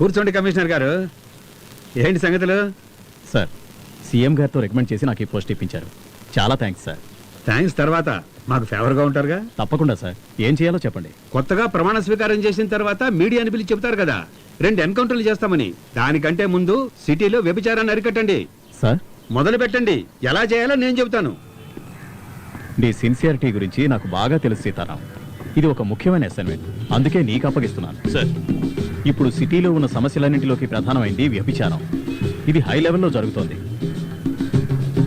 కూర్చోండి కమిషనర్ గారు. ఏంటి సంగతులు? సార్, సీఎం గారితో రికమెండ్ చేసి నాకు ఈ పోస్ట్ ఇప్పించారు. చాలా థ్యాంక్స్ సార్. థ్యాంక్స్ తర్వాత మాకు ఫేవర్గా ఉంటారుగా. తప్పకుండా సార్, ఏం చేయాలో చెప్పండి. కొత్తగా ప్రమాణ స్వీకారం చేసిన తర్వాత మీడియాని పిలిచి చెబుతారు కదా 2 ఎన్కౌంటర్లు చేస్తామని. దానికంటే ముందు సిటీలో వ్యభిచారాన్ని అరికట్టండి సార్. మొదలు పెట్టండి. ఎలా చేయాలో నేను చెబుతాను. నీ సిన్సియారిటీ గురించి నాకు బాగా తెలుసు సీతారాం. ఇది ఒక ముఖ్యమైన అసైన్మెంట్, అందుకే నీకు అప్పగిస్తున్నాను. సార్, ఇప్పుడు సిటీలో ఉన్న సమస్యలన్నింటిలోకి ప్రధానమైంది వ్యభిచారం. ఇది హై లెవెల్లో జరుగుతోంది.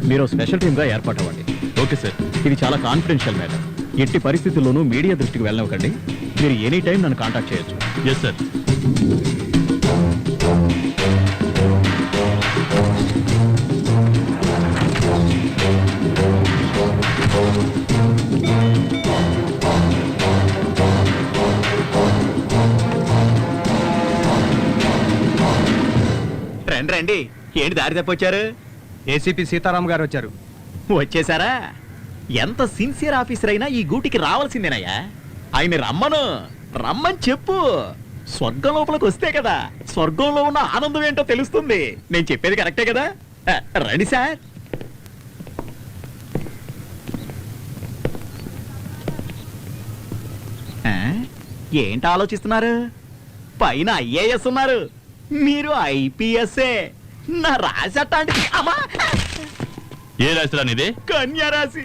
మీరు స్పెషల్ టీమ్గా ఏర్పాటవ్వండి. Okay sir. ఇది చాలా కాన్ఫిడెన్షియల్ మ్యాటర్. ఎట్టి పరిస్థితుల్లోనూ మీడియా దృష్టికి వెళ్ళనివ్వకండి. మీరు ఎనీ టైం నన్ను కాంటాక్ట్ చేయొచ్చు. Yes sir. రండి రండి. ఏంటి దారి తప్పొచ్చారు? ఏసీపీ సీతారాం గారు వచ్చారు. వచ్చేసారా? ఎంత సిన్సియర్ ఆఫీసర్ అయినా ఈ గూటికి రావాల్సిందేనయ్యా. ఆయన రమ్మని చెప్పు. స్వర్గం లోపలికి వస్తే కదా స్వర్గంలో ఉన్న ఆనందం ఏంటో తెలుస్తుంది. నేను చెప్పేది కరెక్టే కదా? రండి సార్. ఏంటి ఆలోచిస్తున్నారు? పైన ఐఏఎస్ ఉన్నారు, మీరు ఐపీఎస్ఏ. నా రాశి అట్లాంటిది. అమ్మా, ఏ రాశిరా నీది? కన్యారాశి.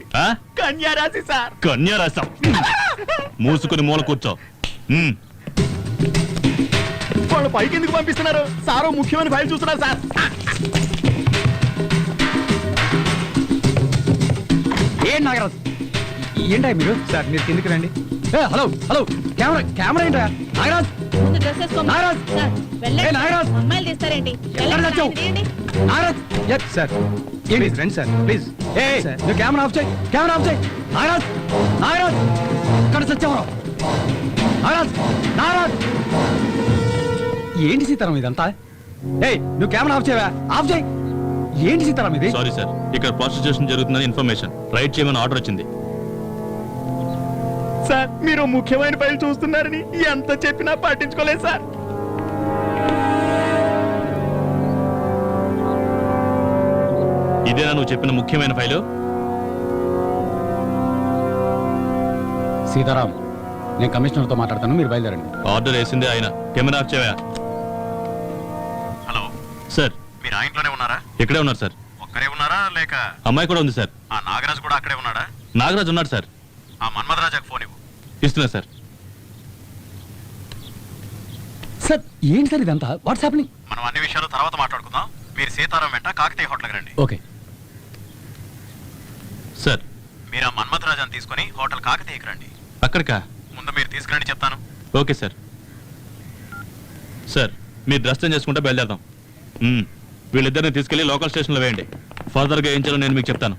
కన్యారాశి సార్. కన్యా రాశి. మూసుకుని మూల కూర్చో. వాళ్ళు పైకి ఎందుకు పంపిస్తున్నారు? సారో ముఖ్యమైన ఫైల్ చూస్తున్నారు సార్. ఏం నాగరాజు, ఏంటా మీరు? సార్ మీరు కిందికి రండి. హలో హలో, కెమెరా ఏంటా? నాగరాజ్, నాగరాజ్, నాగరాజ్, అమ్మాయిలు తీస్తారేంటి? నాగరాజ్. సార్ ప్లీజ్ రండి సార్, ప్లీజ్. నువ్వు కెమెరా ఆఫ్ చేయి, కెమెరా ఆఫ్ చేయి. నాగరాజ్, నాగరాజ్, ఇక్కడ సత్యవరం. నాగరాజ్, నాగరాజ్. ఏంటి సీతారాం ఇదంతా? నువ్వు కెమెరా ఆఫ్ చేయవా? ఆఫ్ చేయి. ఏంటి సీతారాం ఇది? సారీ సార్, ఇక్కడ ప్రాస్టిట్యూషన్ జరుగుతుందని ఇన్ఫర్మేషన్. రైట్ చేయమని ఆర్డర్ వచ్చింది. సార్, మీరు ముఖ్యమైన ఫైల్ చూస్తున్నారని ఎంత చెప్పినా పట్టించుకోలేదు సార్. ఇదేనా నువ్వు చెప్పిన ముఖ్యమైన ఫైలు? సీతారాం, నేను కమిషనర్తో మాట్లాడతాను, మీరు బయలుదేరండి. ఆర్డర్ వేసిందే ఆయన. కెమెరా ఆఫ్ చేయవా? హలో సార్, మీరు ఆ ఇంట్లోనే ఉన్నారా? ఇక్కడే ఉన్నారు సార్. ఒక్కరే ఉన్నారా లేక అమ్మాయి కూడా ఉంది సార్. ఆ నాగరాజు కూడా అక్కడే ఉన్నాడా? నాగరాజు ఉన్నాడు సార్. ఆ మన్మధరాజాకు ఫోన్ ఇవ్వు. ఇస్తున్నా సార్. సార్ ఏంటి సార్ ఇదంతా? What's happening? మనం అన్ని విషయాలు తర్వాత మాట్లాడుకుందాం. మీరు సీతారాం వెంట కాకతీయ హోటల్కి రండి. Okay sir. మీరు ఆ మన్మధరాజాన్ని తీసుకుని హోటల్ కాకతీయకి రండి. అక్కడికా? ముందు మీరు తీసుకురండి, చెప్తాను. Okay sir. సార్, మీరు డ్రెస్ చేంజ్ చేసుకుంటే బయలుదేరదాం. వీళ్ళిద్దరిని తీసుకెళ్లి లోకల్ స్టేషన్లో వేయండి. ఫర్దర్గా ఏం చేయాలో నేను మీకు చెప్తాను.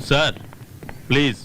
Sir please.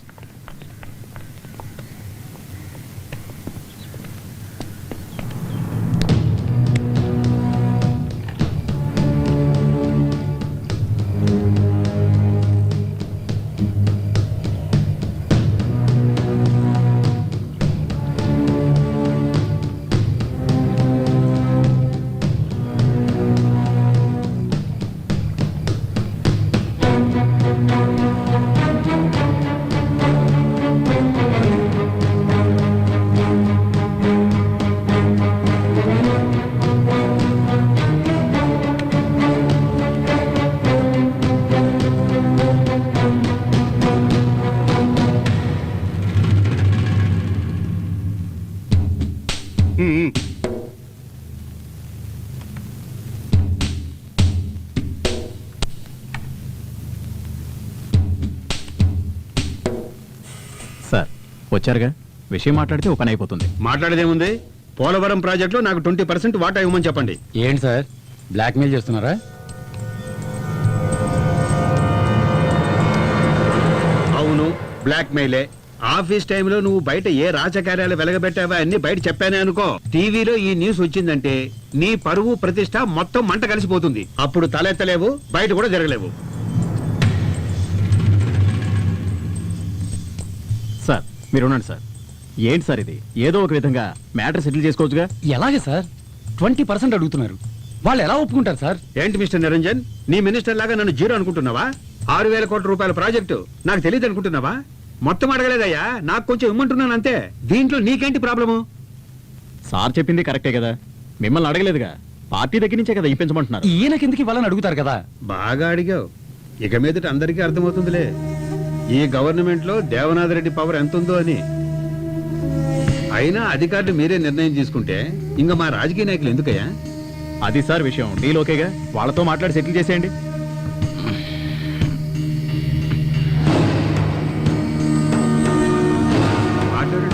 సార్ వచ్చారుగా, విషయం మాట్లాడితే ఒక పని అయిపోతుంది. మాట్లాడేదేముంది? పోలవరం ప్రాజెక్టులో నాకు 20% వాటా ఇవ్వమని చెప్పండి. ఏంటి సార్, బ్లాక్మెయిల్ చేస్తున్నారా? అవును, బ్లాక్మెయిలే. ఆఫీస్ టైంలో నువ్వు బయట ఏ రాజకార్యాలు వెలగబెట్టావా అన్ని బయట చెప్పానే అనుకో. టీవీలో ఈ న్యూస్ వచ్చిందంటే నీ పరువు ప్రతిష్ట మొత్తం మంట కలిసిపోతుంది. అప్పుడు తలెత్తలేవు, బయట కూడా జరగలేవు. సార్ మీరు ఉండండి సార్. ఏంటి సార్ ఇది? ఏదో ఒక విధంగా మ్యాటర్ సెటిల్ చేసుకోవచ్చుగా. ఎలాగే సార్ 20% అడుగుతున్నారు, వాళ్ళు ఎలా ఒప్పుకుంటారు సార్? ఏంటి మిస్టర్ నిరంజన్, నీ మినిస్టర్ లాగా నన్ను జీరో అనుకుంటున్నావా? 6,000 కోట్ల రూపాయల ప్రాజెక్టు నాకు తెలియదు అనుకుంటున్నావా? మొత్తం అడగలేదయ్యా, నాకు కొంచెం ఇమ్మంటున్నాను అంతే. దీంట్లో నీకేంటి ప్రాబ్లము? సార్ చెప్పింది కరెక్టే కదా, మిమ్మల్ని అడగలేదుగా, పార్టీ దగ్గర నుంచే కదా ఇప్పించమంటున్నారు. ఈయనకెందుకు ఇవ్వాలని అడుగుతారు కదా. బాగా అడిగావు. ఇక మీదట అందరికీ అర్థమవుతుందిలే ఈ గవర్నమెంట్ లో దేవనాథ్ రెడ్డి పవర్ ఎంత ఉందో అని. అయినా అధికారులు మీరే నిర్ణయం తీసుకుంటే ఇంకా మా రాజకీయ నాయకులు ఎందుకయ్యా? అది సార్ విషయం, డీల్ ఓకేగా, వాళ్ళతో మాట్లాడి సెటిల్ చేసేయండి. మాట్లాడండి.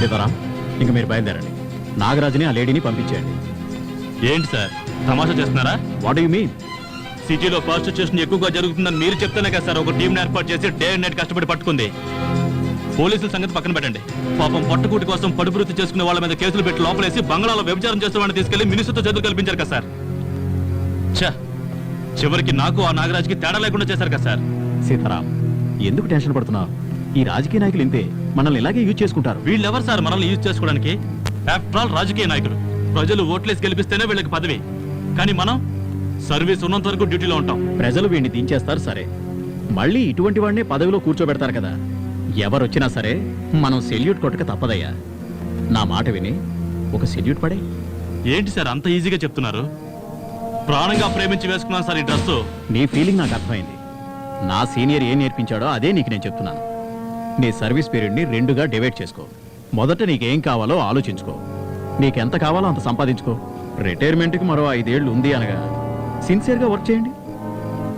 సీతారాం, ఇంక మీరు బయలుదేరండి. నాగరాజుని ఆ లేడీని పంపించేయండి. ఏంటి సార్ తమాషా చేస్తున్నారా? What you mean? సిటీలో ప్రాస్టిట్యూషన్ ఎక్కువగా జరుగుతుందని మీరు చెప్తేనే కదా సార్ ఒక టీం ఏర్పాటు చేసి డే అండ్ నైట్ కష్టపడి పట్టుకుంది. పోలీసుల సంగతి పక్కన పెట్టండి, పాపం పట్టుకూటి కోసం పడుపు వృత్తి చేసుకునే వాళ్ళ మీద కేసులు పెట్టి లోపలేసి బంగ్లాలో వ్యభిచారం చేస్తున్న వాడిని తీసుకెళ్లి మినిస్టర్తో చేతులు కల్పించారు కదా సార్. ఛ, చివరికి నాకు ఆ నాగరాజుకి తేడా లేకుండా చేశారు కదా సార్. సీతారాం, ఎందుకు టెన్షన్ పడుతున్నావు? ఈ రాజకీయ నాయకులు ఇంతే, మనల్ని ఇలాగే యూజ్ చేసుకుంటారు. వీళ్ళెవరు సార్ మనల్ని యూజ్ చేసుకోవడానికి? ఆఫ్టర్ ఆల్ రాజకీయ నాయకులు. ప్రజలు ఓట్లేసి గెలిపిస్తేనే వీళ్ళకి పదవి, కానీ మనం సర్వీస్ ఉన్నంత వరకు డ్యూటీలో ఉంటాం. ప్రజలు వీడిని దించేస్తారు సరే, మళ్ళీ ఇటువంటి వాడినే పదవిలో కూర్చోబెడతారు కదా. ఎవరొచ్చినా సరే మనం సెల్యూట్ కొట్టక తప్పదయ్యా. నా మాట విని ఒక సెల్యూట్ పడే. ఏంటి సార్ అంత ఈజీగా చెప్తున్నారు? ప్రాణంగా ప్రేమించి వేసుకున్నాను సార్ ఈ డ్రెస్సు. నీ ఫీలింగ్ నాకు అర్థమైంది. నా సీనియర్ ఏం నేర్పించాడో అదే నీకు నేను చెప్తున్నాను. నీ సర్వీస్ పీరియడ్ని 2గా డివైడ్ చేసుకో. మొదట నీకేం కావాలో ఆలోచించుకో, నీకెంత కావాలో అంత సంపాదించుకో. రిటైర్మెంట్కి మరో 5 ఏళ్ళు ఉంది అనగా సిన్సియర్గా వర్క్ చేయండి.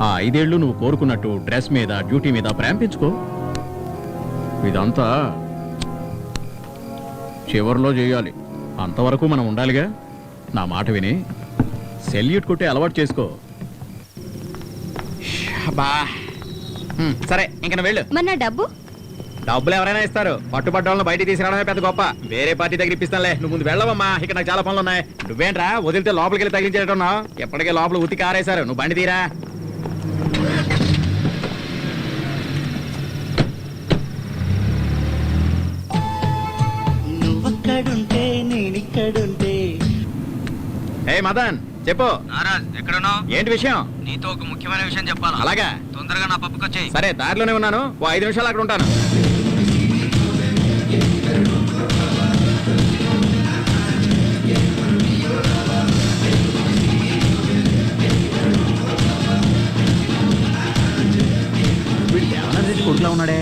ఆ 5 ఏళ్ళు నువ్వు కోరుకున్నట్టు డ్రెస్ మీద డ్యూటీ మీద ప్రేమ పెంచుకో. ఇదంతా చివరిలో చేయాలి, అంతవరకు మనం ఉండాలిగా. నా మాట విని సెల్యూట్ కొట్టే అలవాటు చేసుకో. సరే ఇంక నువ్వు వెళ్ళు. మరి నా డబ్బు? డబ్బులు ఎవరైనా ఇస్తారు, పట్టుబడ్డ వాళ్ళని బయటికి తీసుకురావడమే పెద్ద గొప్ప. వేరే పార్టీ దగ్గర ఇప్పిస్తానులే, నువ్వు ముందు వెళ్ళవమ్మా, ఇక్కడ నాకు చాలా పనులు ఉన్నాయి. నువ్వేంట్రా వదిలితే లోపలికి వెళ్ళి తగిలించేటట్టున్నావు? ఎప్పటికే లోపల ఉతికి ఆరేశారు, నువ్వు బండి తీరా. నువ్వక్కడుంటే నేనిక్కడుంటే. ఏ మదన్ చెప్పు. నారాజ్ ఎక్కడున్నావు? ఏంటి విషయం? నీతో ఒక ముఖ్యమైన విషయం చెప్పాలా? అలాగా, తొందరగా నా పప్పుకి వచ్చేయ్. సరే దారిలోనే ఉన్నాను, ఓ 5 నిమిషాలు అక్కడ ఉంటాను. వీడు దేవనాథ్ రెడ్డి కొడుకులా ఉన్నాడే,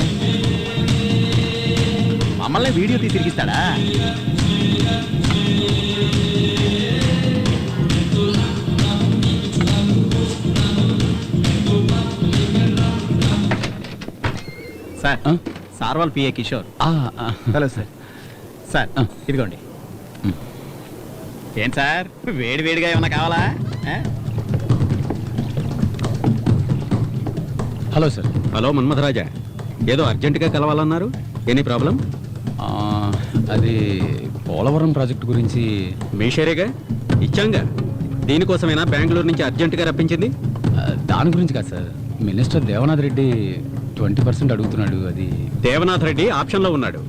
మమ్మల్ని వీడియో తీసి తిరిగిస్తాడా? సార్, సార్ వాళ్ళ PA Kishore. Hello sir. Sir ఇదిగోండి. ఏం సార్ వేడి వేడిగా ఏమన్నా కావాలా? Hello sir. హలో మన్మథరాజా, ఏదో అర్జెంటుగా కలవాలన్నారు, ఎనీ ప్రాబ్లం? అది పోలవరం ప్రాజెక్టు గురించి. మీ షేరేగా ఇచ్చాంగా, దీనికోసమైనా బెంగళూరు నుంచి అర్జెంటుగా రప్పించింది? దాని గురించి కాదు సార్, మినిస్టర్ దేవనాథ్ రెడ్డి 20% అడుగుతున్నాడు. అది దేవనాథ్ రెడ్డి ఆప్షన్లో ఉన్నాడు,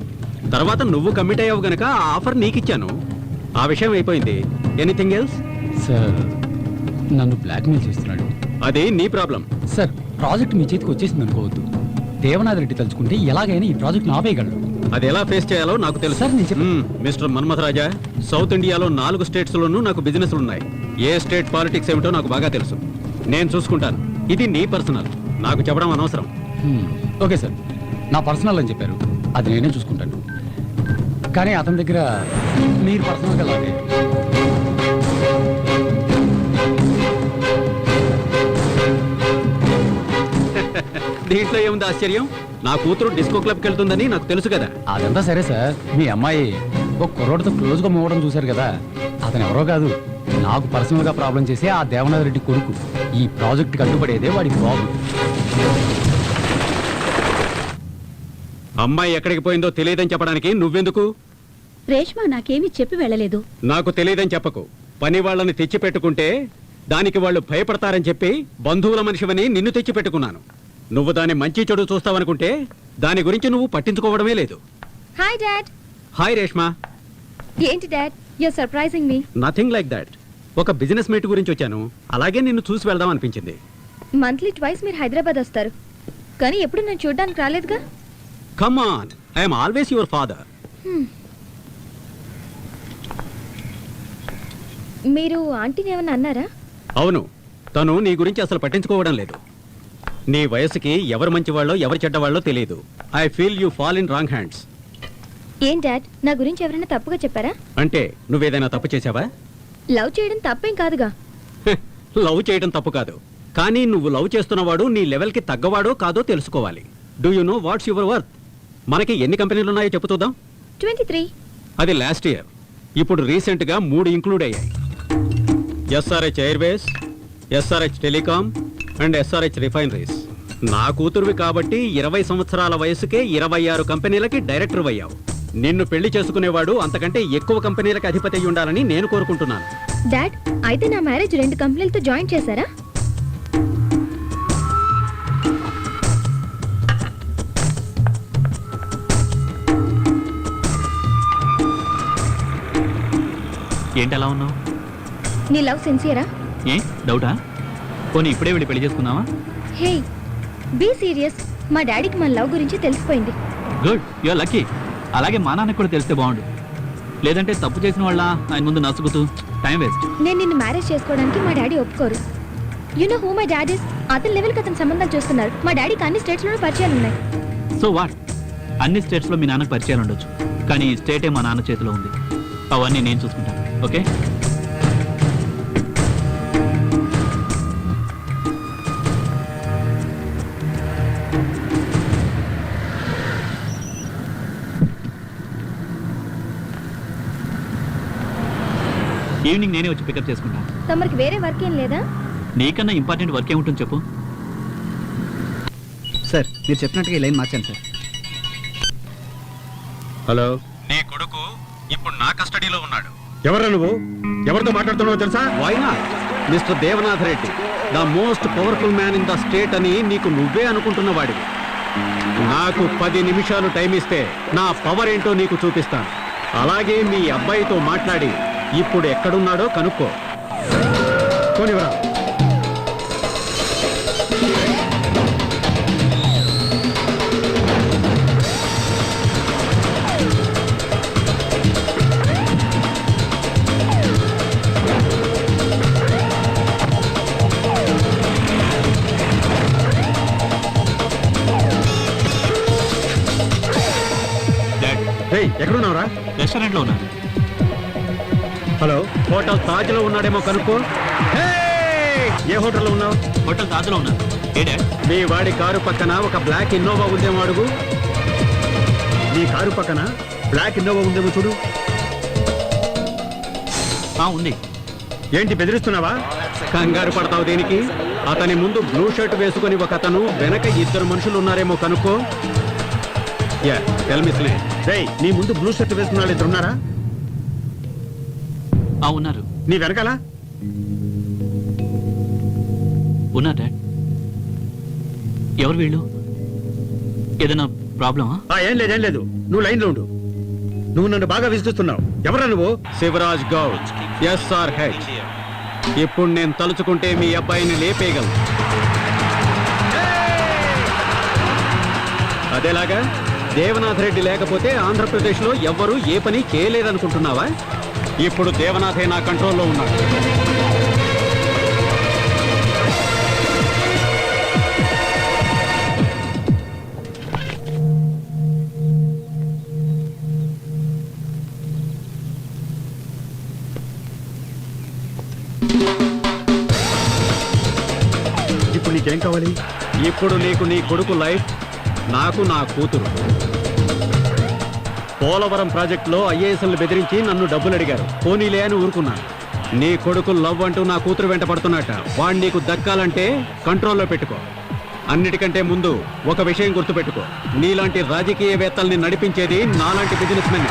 తర్వాత నువ్వు కమిట్ అయ్యావు గనక ఆ ఆఫర్ నీకిచ్చాను. ఆ విషయం అయిపోయింది. Anything else? సార్ నన్ను బ్లాక్మెయిల్ చేస్తున్నాడు. అది నీ ప్రాబ్లం. సార్ ప్రాజెక్ట్ మీ చేతికి వచ్చేసింది అనుకోవద్దు. దేవనాథ్ రెడ్డి తలుచుకుంటే ఎలాగైనా ఈ ప్రాజెక్ట్ను ఆపేయగలడు. అది ఎలా ఫేస్ చేయాలో నాకు తెలుసు. సార్, నేను చెప్ప- మిస్టర్ మన్మథరాజా, సౌత్ ఇండియాలో 4 స్టేట్స్లోనూ నాకు బిజినెస్లు ఉన్నాయి. ఏ స్టేట్ పాలిటిక్స్ ఏమిటో నాకు బాగా తెలుసు. నేను చూసుకుంటాను. ఇది నీ పర్సనల్, నాకు చెప్పడం అనవసరం. ఓకే సార్, నా పర్సనల్ అని చెప్పారు, అది నేనే చూసుకుంటాను. కానీ అతని దగ్గర మీరు పర్సనల్గా లాగే. దీంట్లో ఏముంది ఆశ్చర్యం? నా కూతురు డిస్కో క్లబ్కి వెళ్తుందని నాకు తెలుసు కదా. అదంతా సరే సార్, మీ అమ్మాయి ఒక కుర్రోడితో క్లోజ్ గా మూవడం చూశారు కదా, అతను ఎవరో కాదు, నాకు పర్సనల్ గా ప్రాబ్లం చేసి ఆ దేవనాథ్ రెడ్డి కొడుకు. ఈ ప్రాజెక్ట్ కట్టుబడేదే వాడి ప్రాబ్లం. అమ్మాయి ఎక్కడికి పోయిందో తెలియదని చెప్పడానికి నువ్వెందుకు? రేష్మా నాకేమీ చెప్పి వెళ్ళలేదు. నాకు తెలియదని చెప్పకు. పని వాళ్ళని తెచ్చి పెట్టుకుంటే దానికి వాళ్ళు భయపడతారని చెప్పి బంధువుల మనిషివని నిన్ను తెచ్చి పెట్టుకున్నాను. నువ్వు దాని మంచి చెడు చూస్తావనుకుంటే దాని గురించి నువ్వు పట్టించుకోవడమే లేదు. Hi dad. హాయ్ రేష్మా. ఏంటి dad, you're surprising me. Nothing like that. ఒక బిజినెస్ మీట్ గురించి వచ్చాను, అలాగే నిన్ను చూసి వెళ్దాం అనిపించింది. మంత్లీ ట్వైస్ మీరు హైదరాబాద్ వస్తారు, కానీ ఎప్పుడు నేను చూడడానికి రాలేదుగా. Come on, I'm always your father. మీరు ఆంటీని ఏమన్నా అన్నారా? అవును, తను నీ గురించి అసలు పట్టించుకోవడం లేదు. నీ వయసుకి ఎవరు మంచివాళ్ళో ఎవరు చెడ్డవాళ్ళో తెలియదు. I feel you fall in wrong hands. ఏం డాడ్, నా గురించి ఎవరైనా తప్పుగా చెప్పారా? అంటే నువ్వేదైనా తప్పు చేశావా? లవ్ చేయడం తప్పేం కాదుగా. లవ్ చేయడం తప్పు కాదు, కానీ నువ్వు లవ్ చేస్తున్నవాడు నీ లెవెల్కి తగ్గవాడో కాదో తెలుసుకోవాలి. Do you know what's your worth? మనకి ఎన్ని కంపెనీలు ఉన్నాయో చెప్పు చూద్దాం. 23. అది లాస్ట్ ఇయర్. ఇప్పుడు రీసెంట్గా 3 ఇంక్లూడ్ అయ్యాయి. SRH Airways, SRH telecom and SRH refineries. నా కూతురువి కాబట్టి 20 సంవత్సరాల వయసుకే 26 కంపెనీలకి డైరెక్టర్ అయ్యావు. నిన్ను పెళ్లి చేసుకునేవాడు అంతకంటే ఎక్కువ కంపెనీలకు అధిపతి అయి ఉండాలని నేను కోరుకుంటున్నాను. డాడ్, అయితే నా మ్యారేజ్ 2 కంపెనీలతో జాయిన్ చేశారా? ఏంటి అలా ఉన్నావు? నీ లవ్ సిన్సియరా? ఏ డౌటా? పోనీ ఇప్పుడే వెళ్ళి పెళ్లి చేసుకుందామా? Hey, be serious. మా డాడీకి మన లవ్ గురించి తెలిసిపోయింది. Good, you're lucky. అలాగే మా నాన్నకు కూడా తెలిస్తే బాగుండు. లేదంటే తప్పు చేసిన వాళ్ళ ఆయన ముందు నసుగుతూ టైం వేస్ట్. నేను నిన్ను మ్యారేజ్ చేసుకోవడానికి మా డాడీ ఒప్పుకోరు. You know who my daddy is? అతని లెవెల్కి అతను సంబంధాలు చూస్తున్నారు. మా డాడీకి అన్ని స్టేట్స్లోనూ పరిచయాలు ఉన్నాయి. So what? అన్ని స్టేట్స్లో మీ నాన్నకు పరిచయాలు ఉండొచ్చు, కానీ ఈ స్టేటే మా నాన్న చేతిలో ఉంది. అవన్నీ నేను చూసుకుంటాను. ఓకే? ఈవినింగ్ నేనే వచ్చి పికప్ చేసుకుంటాను. తమరికి వేరే వర్క్ ఏం లేదా? నీకన్నా ఇంపార్టెంట్ వర్క్ ఏముంటుంది చెప్పు. సార్, మీరు చెప్పినట్టుగా ఈ లైన్ మార్చాను సార్. హలో. నీ కొడుకు ఇప్పుడు నా కస్టడీలో ఉన్నాడు. ఎవరు నువ్వు? ఎవరితో మాట్లాడుతున్నావో తెలుసా? Why not? Mister Devanath Reddy, the most powerful man in the state అని నీకు నువ్వే అనుకుంటున్న వాడివి. నాకు 10 నిమిషాలు టైం ఇస్తే నా పవర్ ఏంటో నీకు చూపిస్తాను. అలాగే మీ అబ్బాయితో మాట్లాడి ఇప్పుడు ఎక్కడున్నాడో కనుక్కో. కోనివరా. ఎక్కడున్నావురా? రెస్టారెంట్లో ఉన్నాను. హలో, హోటల్ తాజ్ లో ఉన్నాడేమో కనుక్కో. ఏ హోటల్లో ఉన్నావు? హోటల్ తాజ్లో ఉన్నాను. ఏ డాడ్? మీ వాడి కారు పక్కన ఒక బ్లాక్ ఇన్నోవా ఉందేమో అడుగు. నీ కారు పక్కన బ్లాక్ ఇన్నోవా ఉందేమో చూడు. ఉంది. ఏంటి బెదిరిస్తున్నావా? కంగారు పడతావు దేనికి? అతని ముందు బ్లూ షర్ట్ వేసుకుని ఒక అతను, వెనక 2 మనుషులు ఉన్నారేమో కనుక్కో. నీ ముందు బ్లూ షర్ట్ వేసుకున్న వాళ్ళు 2 ఉన్నారా? ఉన్నారు. నీ వెనకాల ఉన్నారు డాడ్. ఎవరు వీళ్ళు? ఏదైనా ప్రాబ్లమా? ఏం లేదు. నువ్వు లైన్లో ఉండు. నువ్వు నన్ను బాగా విసిగిస్తున్నావు. ఎవరా నువ్వు? శివరాజ్ గౌడ్, SRH. ఇప్పుడు నేను తలుచుకుంటే మీ అబ్బాయిని లేపేయగలను. అదేలాగా దేవనాథ్ రెడ్డి లేకపోతే ఆంధ్రప్రదేశ్లో ఎవ్వరూ ఏ పని చేయలేదనుకుంటున్నావా? ఇప్పుడు దేవనాథే నా కంట్రోల్లో ఉన్నాడు. ఇప్పుడు నీకేం కావాలి? ఇప్పుడు నీకు నీ కొడుకు లైఫ్, నాకు నా కూతురు. పోలవరం ప్రాజెక్టులో ఐఏఎస్ఎల్ని బెదిరించి నన్ను డబ్బులు అడిగారు. పోనీలే అని ఊరుకున్నాను. నీ కొడుకు లవ్ అంటూ నా కూతురు వెంట పడుతున్నట్ట. వాణ్ణి నీకు దక్కాలంటే కంట్రోల్లో పెట్టుకో. అన్నిటికంటే ముందు ఒక విషయం గుర్తుపెట్టుకో, నీలాంటి రాజకీయవేత్తల్ని నడిపించేది నాలాంటి బిజినెస్ మెన్.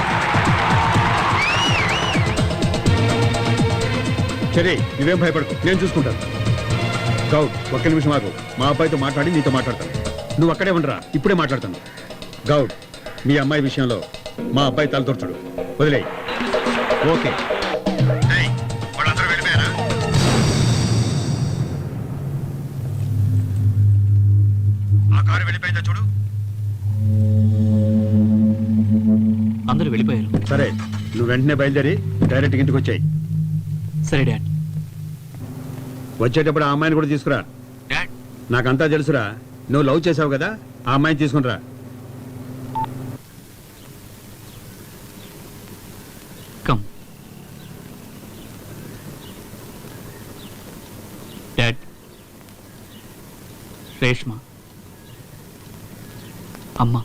సరే, నువ్వేం భయపడకు, నేను చూసుకుంటాను. గౌడ్, ఒక్క నిమిషం ఆగు. మా అబ్బాయితో మాట్లాడి నీతో మాట్లాడతాను. నువ్వు అక్కడే ఉండరా, ఇప్పుడే మాట్లాడతాను. గౌడ్, మీ అమ్మాయి విషయంలో మా అబ్బాయి తలదొరచడు, వదిలేయ్. ఓకే. వాళ్ళందరూ వెళ్ళిపోయారా? ఆ కారు వెళ్ళిపోయిందా చూడు. అందరూ వెళ్ళిపోయారు. సరే, నువ్వు వెంటనే బయలుదేరి డైరెక్ట్ ఇంటికి వచ్చాయి. సరే డాడ్. వచ్చేటప్పుడు ఆ అమ్మాయిని కూడా తీసుకురా. డాడ్, నాకంతా తెలుసురా, నువ్వు లవ్ చేసావు కదా, ఆ అమ్మాయిని తీసుకునిరా. కమ్. డాడ్, రేష్మ అమ్మ.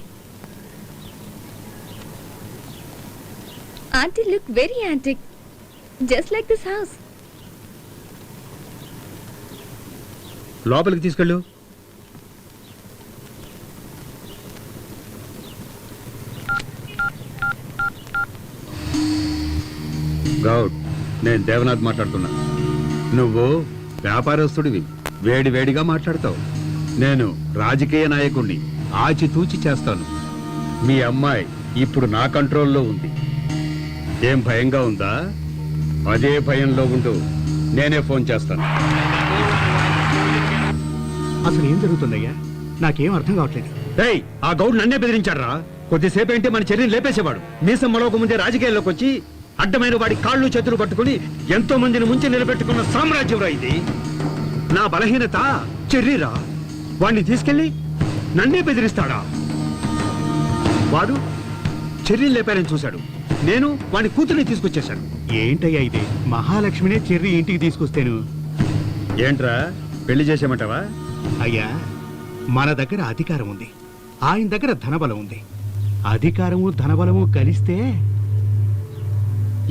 Aunty look very antique, just like this house. లోపలికి తీసుకెళ్ళు. గౌడ్, నేను దేవనాథ్ మాట్లాడుతున్నా. నువ్వు వ్యాపారస్తుడివి, వేడి వేడిగా మాట్లాడతావు. నేను రాజకీయ నాయకుణ్ణి, ఆచితూచి చేస్తాను. మీ అమ్మాయి ఇప్పుడు నా కంట్రోల్లో ఉంది. ఏం భయంగా ఉందా? అదే భయంలో ఉంటూ నేనే ఫోన్ చేస్తాను. అసలు ఏం జరుగుతుందయ్యా? నాకేం అర్థం కావట్లేదు. ఏయ్, ఆ గౌడ్ నన్నే బెదిరించాడ్రా. కొద్దిసేపు ఏంటి మన చర్యను లేపేసేవాడు. మీసం మరొక ముందే రాజకీయాల్లోకి వచ్చి అడ్డమైన వాడి కాళ్ళు చేతులు పట్టుకుని ఎంతో మందిని ముంచి నిలబెట్టుకున్న సామ్రాజ్యంరా ఇది. నా బలహీనత చెర్రీరా. వాడిని తీసుకెళ్లి నన్నే బెదిరిస్తాడా? వాడు చెర్రీని లేపారని చూశాడు, నేను వాడి కూతుర్ని తీసుకొచ్చేశాను. ఏంటయ్యా ఇది? మహాలక్ష్మినే చెర్రి ఇంటికి తీసుకొస్తేను. ఏంట్రా, పెళ్లి చేసేమంటావా? అయ్యా, మన దగ్గర అధికారం ఉంది, ఆయన దగ్గర ధనబలం ఉంది. అధికారము ధనబలము కలిస్తే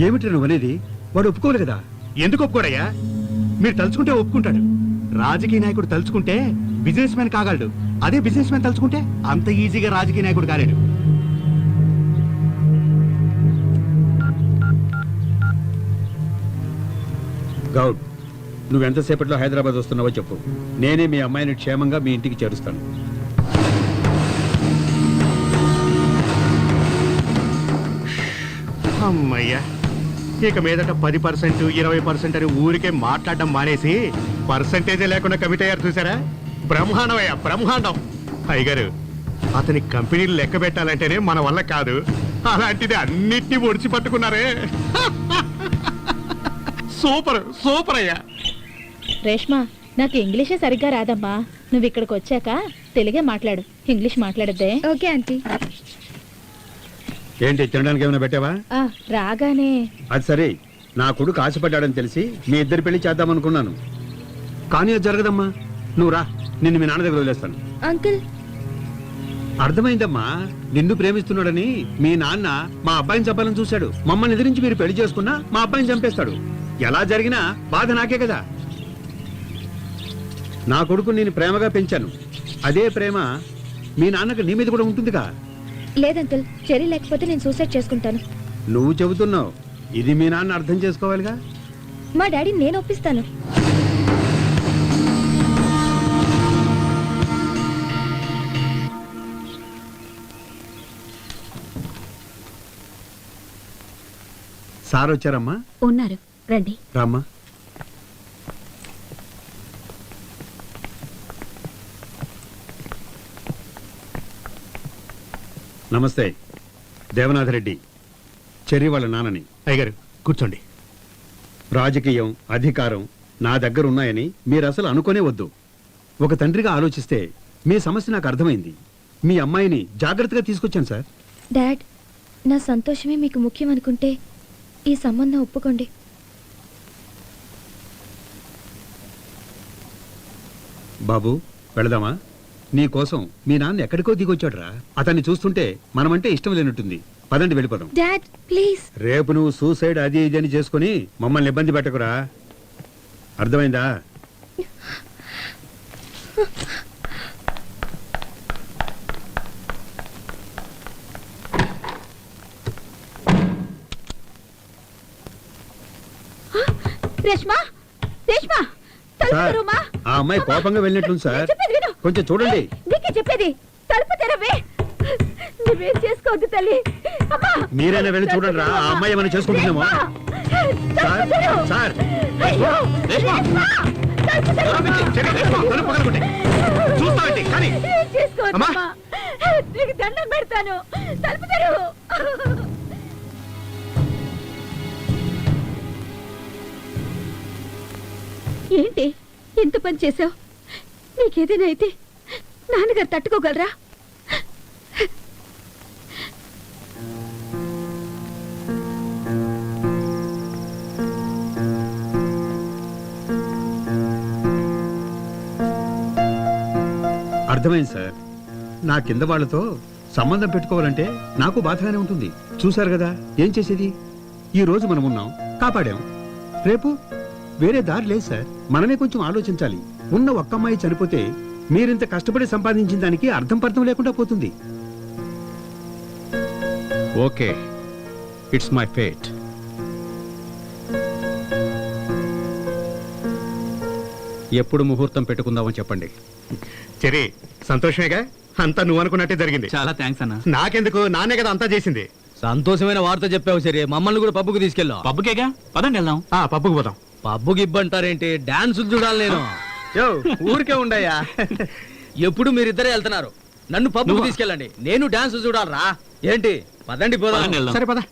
ఏమిటి నువ్వు అనేది? వాడు ఒప్పుకోవాలి కదా. ఎందుకు ఒప్పుకోడయ్యా? మీరు తలుచుకుంటే ఒప్పుకుంటాడు. రాజకీయ నాయకుడు తలుచుకుంటే బిజినెస్ మ్యాన్ కాగలడు. అదే బిజినెస్ మ్యాన్ తలుచుకుంటే అంత ఈజీగా రాజకీయ నాయకుడు కాలేడు. గౌడ్, నువ్వెంతసేపట్లో హైదరాబాద్ వస్తున్నావో చెప్పు. నేనే మీ అమ్మాయిని క్షేమంగా మీ ఇంటికి చేరుస్తాను. అమ్మయ్యా, ఇక మీదట 10%, 20% అని ఊరికే మాట్లాడడం మానేసి పర్సంటేజే లేకుండా కమిట్ అయ్యారు చూసారా? బ్రహ్మాండం అయ్యా, బ్రహ్మాండం. అయ్యగారు, అతని కంపెనీలు లెక్క పెట్టాలంటేనే మన వల్ల కాదు, అలాంటిది అన్నిటినీ ఒడిచి పట్టుకున్నారే. సూపర్ సూపర్ అయ్యా. రేష్మా, నాకు ఇంగ్లీషే సరిగ్గా రాదమ్మా. నువ్వు ఇక్కడికి వచ్చాక తెలుగే మాట్లాడు, ఇంగ్లీష్ మాట్లాడద్దే. Okay aunty. ఏంటి, తినడానికి ఏమైనా పెట్టావా? రాగానే. అది సరే, నా కొడుకు ఆశపడ్డాడని తెలిసి మీ ఇద్దరి పెళ్లి చేద్దామనుకున్నాను, కానీ అది జరగదమ్మా. నువ్వు రా, నిన్ను మీ నాన్న దగ్గర వదిలేస్తాను. అంకుల్, అర్థమైందమ్మా, నిన్ను ప్రేమిస్తున్నాడని మీ నాన్న మా అబ్బాయిని చంపాలని చూశాడు. మమ్మల్ని ఎదిరించి మీరు పెళ్లి చేసుకున్నా మా అబ్బాయిని చంపేస్తాడు. ఎలా జరిగినా బాధ నాకే కదా. నా కొడుకు నేను ప్రేమగా పెంచాను, అదే ప్రేమ మీ నాన్నకు నీ మీద కూడా ఉంటుందిగా. లేదంకుల్, చెర్రీ లేకపోతే నేను సూసైడ్ చేసుకుంటాను. నువ్వు చెబుతున్నావు, ఇది మీ నాన్న అర్థం చేసుకోవాలిగా. మా డాడీ నేను ఒప్పిస్తాను. సార్ వచ్చారమ్మా? ఉన్నారు, రండి. రామ్మా. నమస్తే, దేవనాథ్ రెడ్డి, చెర్రీ వాళ్ళ నాన్నని. అయ్యగారు, కూర్చోండి. రాజకీయం, అధికారం నా దగ్గర ఉన్నాయని మీరు అసలు అనుకోనే వద్దు. ఒక తండ్రిగా ఆలోచిస్తే మీ సమస్య నాకు అర్థమైంది. మీ అమ్మాయిని జాగ్రత్తగా తీసుకొచ్చాను సార్. డాడ్, నా సంతోషమే మీకు ముఖ్యం అనుకుంటే ఈ సంబంధం ఒప్పుకోండి. బాబు వెళదామా? నీ కోసం మీ నాన్న ఎక్కడికో దిగొచ్చాడురా. అతన్ని చూస్తుంటే మనమంటే ఇష్టం లేనట్టుంది. పదండి వెళ్ళిపోదాం. Dad please. రేపు నువ్వు సూసైడ్ అది ఇది అని చేసుకుని మమ్మల్ని ఇబ్బంది పెట్టకురా, అర్థమైందా? రేష్మా రేష్మా తలుపు సార్, తెరువుమా. ఆ అమ్మాయి కోపంగా వెళ్ళినట్లుంది సార్. చెప్పేది విను. కొంచెం చూడండి. నీకే చెప్పేది, తలుపు తెరవే. నువ్వేం చేసుకోవద్దు తల్లి. అమ్మా మీరైనా వెళ్ళి చూడండి రా, ఆ అమ్మాయి ఏమైనా చేసుకుంటుందేమో. Sir, sir. అయ్యో, రేష్మా, తలుపు తెరువు. చూస్తామండి కానీ ఏం చేసుకోవద్దు అమ్మా. అమ్మా. నీకు దండం పెడతాను, తలుపు తెరువు. ఏంటి ఎంత పని చేసావు? నీకేదైనా అయితే నాన్నగారు తట్టుకోగలరా? అర్థమైంది సార్. నా కింద వాళ్ళతో సంబంధం పెట్టుకోవాలంటే నాకు బాధగానే ఉంటుంది. చూశారు కదా ఏం చేసేది. ఈ రోజు మనం ఉన్నాం, కాపాడాం. రేపు వేరే దారి లేదు సార్. మనమే కొంచెం ఆలోచించాలి. ఉన్న ఒక్క అమ్మాయి చనిపోతే మీరింత కష్టపడి సంపాదించిన దానికి అర్థం పర్థం లేకుండా పోతుంది. Okay, it's my fate. ఎప్పుడు ముహూర్తం పెట్టుకుందామని చెప్పండి. సరే, సంతోషమేగా. అంతా నువ్వు అనుకున్నట్టే జరిగింది. చాలా థ్యాంక్స్ అన్న. నాకెందుకు, నాన్నే కదా అంతా చేసింది. సంతోషమైన వార్త చెప్పావు సరే. మమ్మల్ని కూడా పబ్బుకు తీసుకెళ్ళావు. పబ్బుకేగా, పదండి వెళ్దాం. పప్పుకు పోదాం. పబ్బుకి ఇబ్బంటారేంటి? డాన్సులు చూడాలి నేను. యో, ఊరికే ఉండయ్యా. ఎప్పుడు మీరిద్దరే వెళ్తున్నారు, నన్ను పబ్బుకు తీసుకెళ్ళండి. నేను డాన్స్ చూడాలరా. ఏంటి? పదండి పోదాం. పదండి వెళ్దాం. సరే పద.